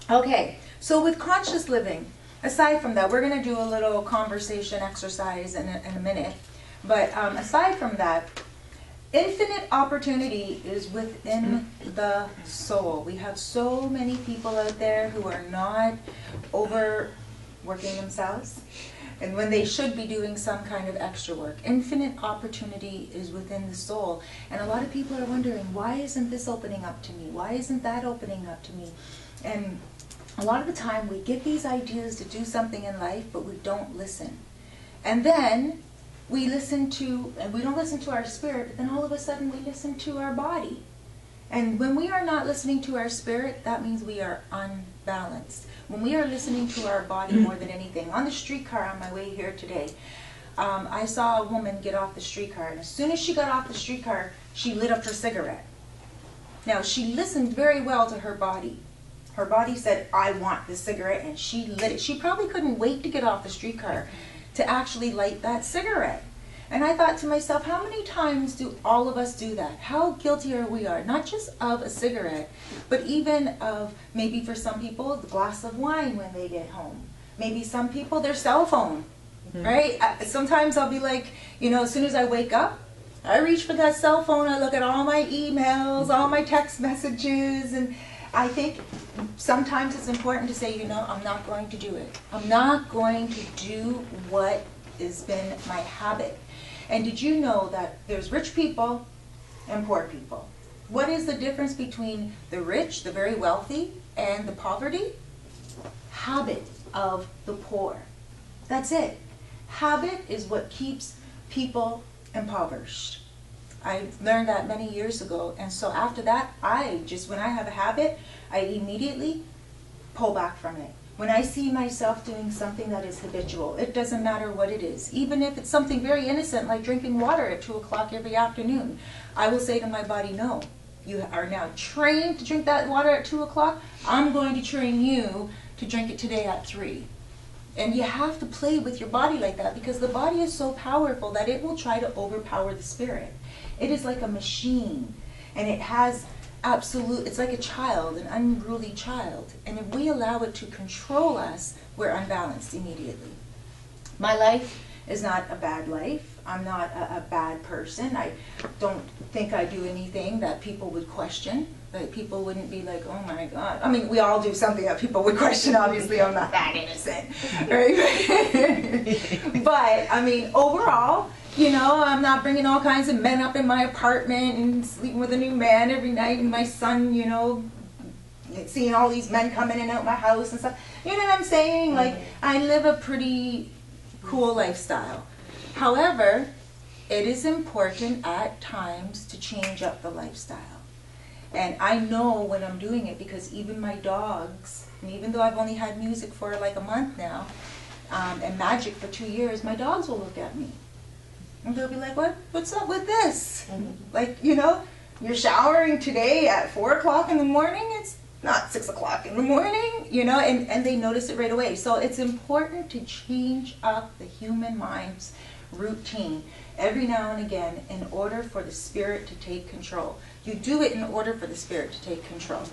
Okay, so with conscious living, aside from that, we're going to do a little conversation exercise in a minute. But aside from that, infinite opportunity is within the soul. We have so many people out there who are not overworking themselves, and when they should be doing some kind of extra work. Infinite opportunity is within the soul. And a lot of people are wondering, why isn't this opening up to me? Why isn't that opening up to me? And a lot of the time we get these ideas to do something in life, but we don't listen. And then we listen to, and we don't listen to our spirit, but then all of a sudden we listen to our body. And when we are not listening to our spirit, that means we are unbalanced. When we are listening to our body more than anything. On the streetcar on my way here today, I saw a woman get off the streetcar, and as soon as she got off the streetcar, she lit up her cigarette. Now, she listened very well to her body. Her body said, I want this cigarette, and she lit it. She probably couldn't wait to get off the streetcar to actually light that cigarette. And I thought to myself, how many times do all of us do that? How guilty are we not just of a cigarette, but even of, maybe for some people, the glass of wine when they get home. Maybe some people, their cell phone, right? Sometimes I'll be like, you know, as soon as I wake up, I reach for that cell phone, I look at all my emails, all my text messages, and I think sometimes it's important to say, you know, I'm not going to do it. I'm not going to do what has been my habit. And did you know that there's rich people and poor people? What is the difference between the rich, the very wealthy, and the poverty? Habit of the poor. That's it. Habit is what keeps people impoverished. I learned that many years ago, and so after that, when I have a habit, I immediately pull back from it. When I see myself doing something that is habitual, it doesn't matter what it is. Even if it's something very innocent, like drinking water at 2 o'clock every afternoon, I will say to my body, no, you are now trained to drink that water at 2 o'clock. I'm going to train you to drink it today at 3. And you have to play with your body like that, because the body is so powerful that it will try to overpower the spirit. It is like a machine, and it has it's like a child, an unruly child. And if we allow it to control us, we're unbalanced immediately. My life is not a bad life. I'm not a bad person. I don't think I do anything that people would question. That people wouldn't be like, oh my God. I mean, we all do something that people would question. Obviously, I'm not that innocent, right? But, I mean, overall, you know, I'm not bringing all kinds of men up in my apartment and sleeping with a new man every night, and my son, you know, seeing all these men come in and out my house and stuff. You know what I'm saying? Like, I live a pretty cool lifestyle. However, it is important at times to change up the lifestyle. And I know when I'm doing it, because even my dogs, and even though I've only had music for like a month now, and magic for 2 years, my dogs will look at me. And they'll be like, what's up with this? Like, you know, you're showering today at 4 o'clock in the morning, it's not 6 o'clock in the morning, you know, and they notice it right away. So it's important to change up the human mind's routine every now and again in order for the spirit to take control. You do it in order for the spirit to take control.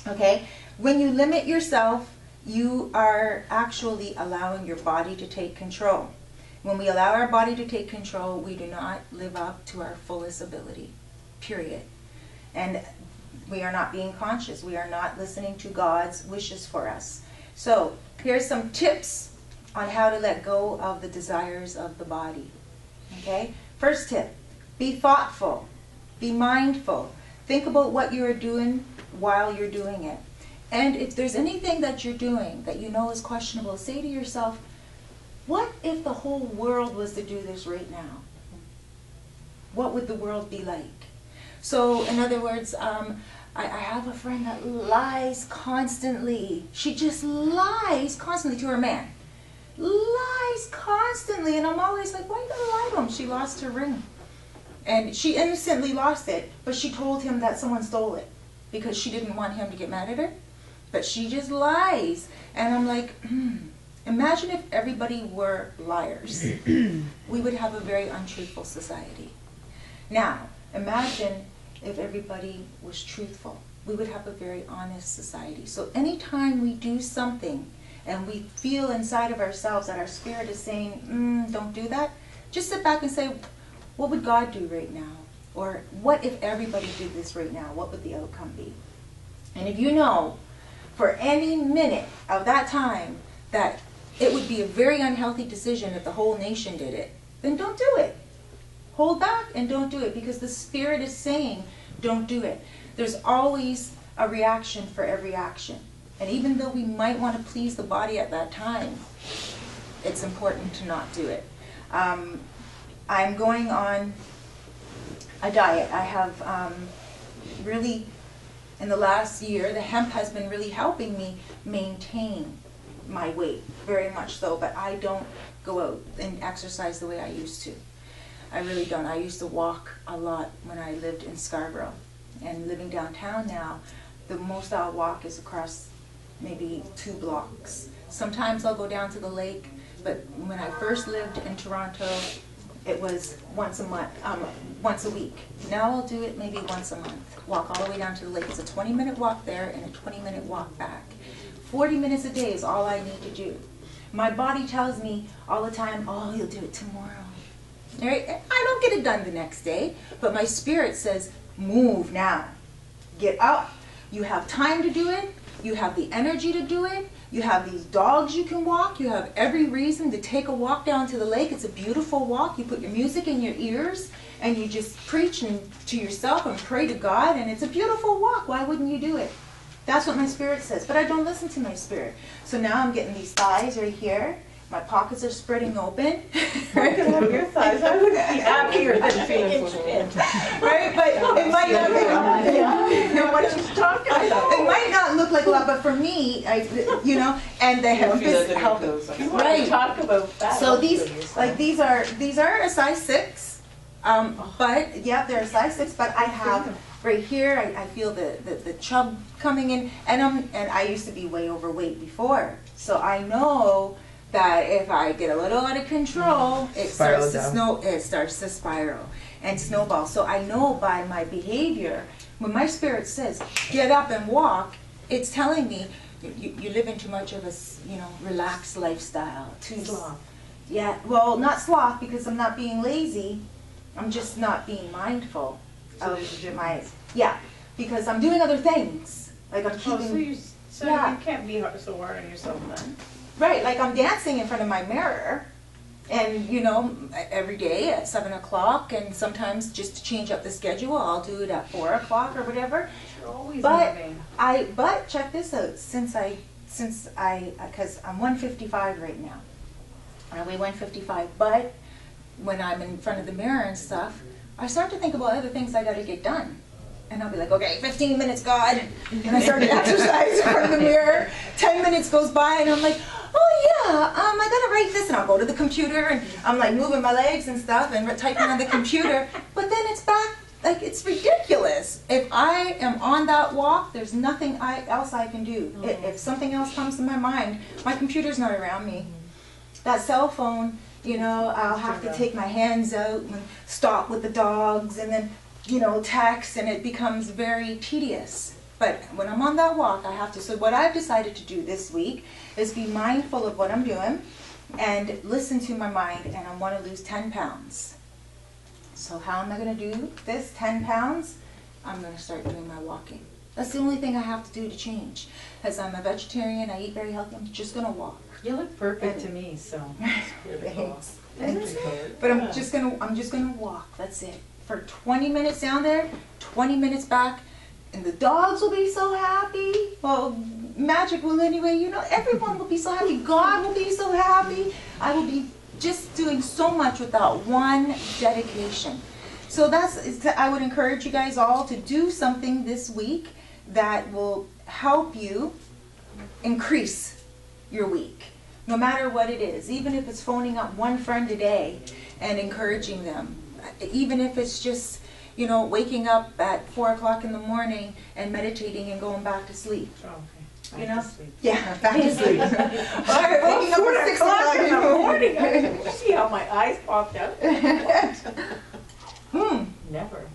Okay? When you limit yourself, you are actually allowing your body to take control. When we allow our body to take control, we do not live up to our fullest ability, period. And we are not being conscious. We are not listening to God's wishes for us. So here's some tips on how to let go of the desires of the body. Okay? First tip, be thoughtful, be mindful. Think about what you are doing while you're doing it. And if there's anything that you're doing that you know is questionable, say to yourself, what if the whole world was to do this right now? What would the world be like? So, in other words, I have a friend that lies constantly. She just lies constantly to her man. Lies constantly. And I'm always like, why are you going to lie to him? She lost her ring. And she innocently lost it, but she told him that someone stole it because she didn't want him to get mad at her. But she just lies. And I'm like, imagine if everybody were liars. We would have a very untruthful society. Now, imagine if everybody was truthful. we would have a very honest society. So anytime we do something and we feel inside of ourselves that our spirit is saying, don't do that, just sit back and say, what would God do right now? Or what if everybody did this right now? What would the outcome be? And if you know for any minute of that time that it would be a very unhealthy decision if the whole nation did it, then don't do it. Hold back and don't do it, because the spirit is saying don't do it. There's always a reaction for every action. And even though we might want to please the body at that time, it's important to not do it. I'm going on a diet. I have really, in the last year, the hemp has been really helping me maintain my weight, very much so, but I don't go out and exercise the way I used to. I really don't. I used to walk a lot when I lived in Scarborough, and living downtown now, the most I'll walk is across maybe 2 blocks. Sometimes I'll go down to the lake, but when I first lived in Toronto, it was once a week. Now I'll do it maybe once a month. Walk all the way down to the lake. It's a 20-minute walk there and a 20-minute walk back. 40 minutes a day is all I need to do. My body tells me all the time, oh, you'll do it tomorrow. All right? I don't get it done the next day, but my spirit says, move now. Get up. You have time to do it. You have the energy to do it. You have these dogs you can walk. You have every reason to take a walk down to the lake. It's a beautiful walk. You put your music in your ears and you just preach to yourself and pray to God, and it's a beautiful walk. Why wouldn't you do it? That's what my spirit says, but I don't listen to my spirit. So now I'm getting these thighs right here. My pockets are spreading open. Right? Your thighs. I would be happier than 3-inch pins. Right? But it might not be. You know what she's talking about. It might not look like a lot, but for me, and they have this help. Right. Talk about that. So these are a size 6, but yeah, they're a size 6. But I have right here. I feel the chub coming in, and I used to be way overweight before, so I know that if I get a little out of control, it starts to spiral and snowball. So I know by my behavior, when my spirit says, get up and walk, it's telling me, you live in too much of a, relaxed lifestyle. Too sloth. Yeah, well, not sloth, because I'm not being lazy. I'm just not being mindful of my, because I'm doing other things. Like I'm keeping. So you can't be so hard on yourself then. Right, like I'm dancing in front of my mirror, and every day at 7 o'clock, and sometimes just to change up the schedule, I'll do it at 4 o'clock or whatever. You're always moving. But check this out, because I'm 155 right now. I weigh 155, but when I'm in front of the mirror and stuff, I start to think about other things I gotta get done. And I'll be like, okay, 15 minutes, God. And I start to exercise in front of the mirror. 10 minutes goes by, and I'm like, oh yeah, I gotta write this. And I'll go to the computer, and I'm like moving my legs and stuff and typing on the computer. But then it's back, like it's ridiculous. If I am on that walk, there's nothing else I can do. If something else comes to my mind, my computer's not around me. That cell phone, I'll have to take my hands out and stop with the dogs, and then text, and it becomes very tedious. But when I'm on that walk, I have to. So what I've decided to do this week is be mindful of what I'm doing and listen to my mind, and I want to lose 10 pounds. So how am I going to do this 10 pounds? I'm going to start doing my walking. That's the only thing I have to do to change. As I'm a vegetarian, I eat very healthy, I'm just going to walk. You look perfect to me, so. Thanks. Thank you. But I'm just gonna walk. That's it. For 20 minutes down there, 20 minutes back, and the dogs will be so happy. Well, Magic will anyway, everyone will be so happy. God will be so happy. I will be just doing so much without one dedication. So I would encourage you guys all to do something this week that will help you increase your week, no matter what it is. Even if it's phoning up one friend a day and encouraging them. Even if it's just, waking up at 4 o'clock in the morning and meditating and going back to sleep. Okay. Back to sleep. Yeah, back to sleep. All right, waking up at 6 o'clock in the morning. I see how my eyes popped out. Never.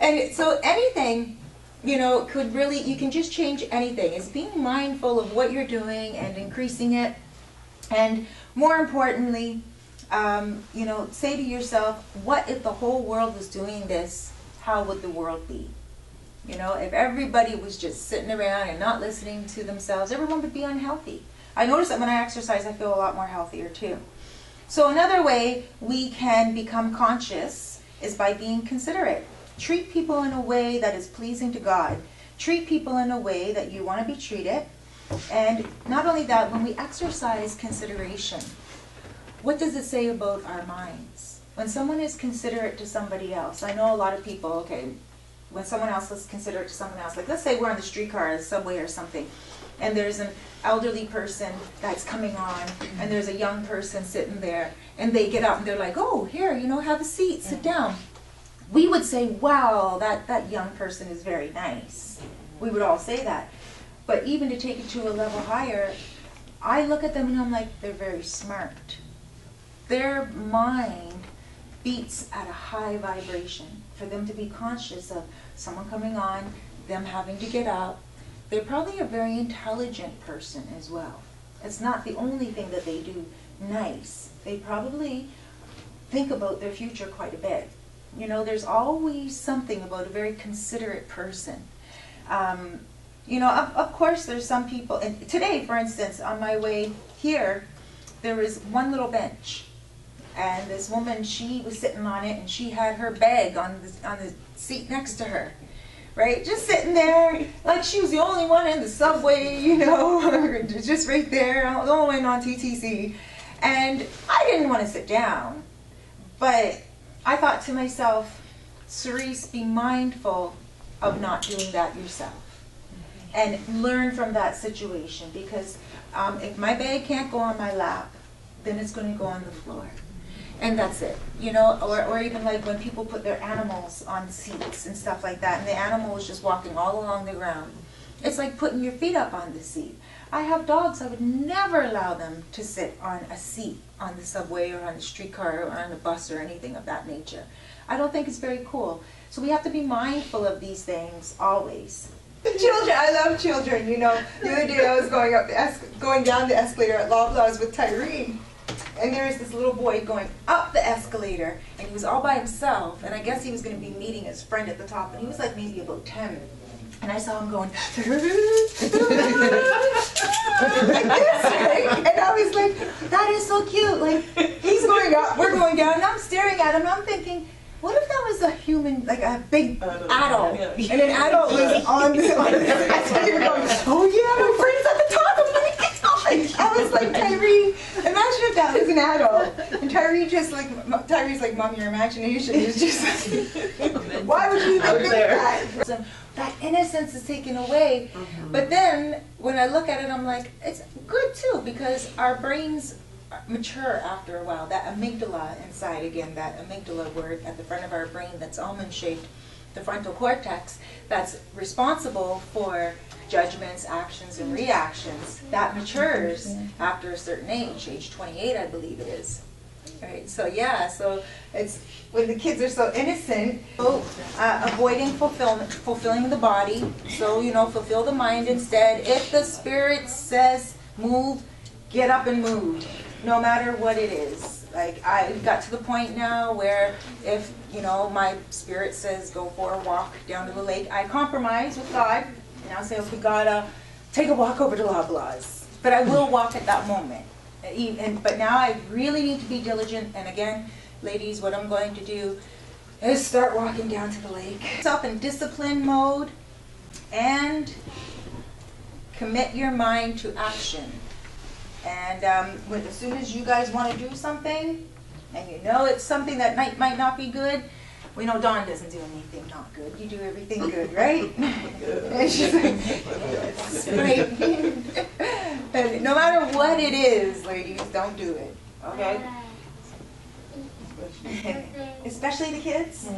And so anything you know, could really, you can just change anything. It's being mindful of what you're doing and increasing it. And more importantly, you know, say to yourself, what if the whole world was doing this? How would the world be? You know, if everybody was just sitting around and not listening to themselves, everyone would be unhealthy. I notice that when I exercise, I feel a lot more healthier too. So another way we can become conscious is by being considerate. Treat people in a way that is pleasing to God. Treat people in a way that you want to be treated. And not only that, when we exercise consideration, what does it say about our minds? When someone is considerate to somebody else, I know a lot of people, okay, when someone else is considerate to someone else, like let's say we're on the streetcar or the subway or something, and there's an elderly person that's coming on, and there's a young person sitting there, and they get up and they're like, oh, here, you know, have a seat, sit down. We would say, wow, that young person is very nice. We would all say that. But even to take it to a level higher, I look at them and I'm like, they're very smart. Their mind beats at a high vibration. For them to be conscious of someone coming on, them having to get up, they're probably a very intelligent person as well. It's not the only thing that they do nice. They probably think about their future quite a bit. You know, there's always something about a very considerate person. You know, of course there's some people, and today, for instance, on my way here, there was one little bench. And this woman, she was sitting on it, and she had her bag on the seat next to her, right? Just sitting there, like she was the only one in the subway, you know, just right there, the only one on TTC. And I didn't want to sit down, but I thought to myself, Cerise, be mindful of not doing that yourself. And learn from that situation, because if my bag can't go on my lap, then it's going to go on the floor. And that's it, you know, or even like when people put their animals on seats and stuff like that, and the animal is just walking all along the ground. It's like putting your feet up on the seat. I have dogs, I would never allow them to sit on a seat on the subway or on the streetcar or on a bus or anything of that nature. I don't think it's very cool. So we have to be mindful of these things always. Children, I love children, you know. The other day I was going down the escalator at Loblaws with Tyree. And there was this little boy going up the escalator, and he was all by himself, and I guess he was going to be meeting his friend at the top, and he was like maybe about 10. And I saw him going, like this, right? And I was like, that is so cute. Like, he's going up, we're going down, and I'm staring at him, and I'm thinking, what if that was a human, like a big adult, and an adult was on the escalator going, oh yeah, my friend's at the top, I'm going to get off. I was like, Tyree, imagine if that was an adult. And Tyree just like, Tyree's like, Mom, your imagination is just like, why would you even think that? So that innocence is taken away. But then, when I look at it, I'm like, it's good too, because our brains mature after a while. That amygdala inside, again, that amygdala word at the front of our brain that's almond-shaped, the frontal cortex, that's responsible for judgments, actions, and reactions, that matures after a certain age 28, I believe it is. Right, so yeah, so it's when the kids are so innocent, avoiding fulfilling the body, so, you know, fulfill the mind instead. If the spirit says move, get up and move, no matter what it is. Like, I got to the point now where if, you know, my spirit says go for a walk down to the lake, I compromise with God, and I'll say, okay, God, take a walk over to Loblaws. But I will walk at that moment. But now I really need to be diligent, and again, ladies, what I'm going to do is start walking down to the lake. Self in discipline mode, and commit your mind to action. And as soon as you guys want to do something, and you know it's something that might not be good, we know Dawn doesn't do anything not good. You do everything good, right? And she's like, yes, great. And no matter what it is, ladies, don't do it, okay? Especially the kids.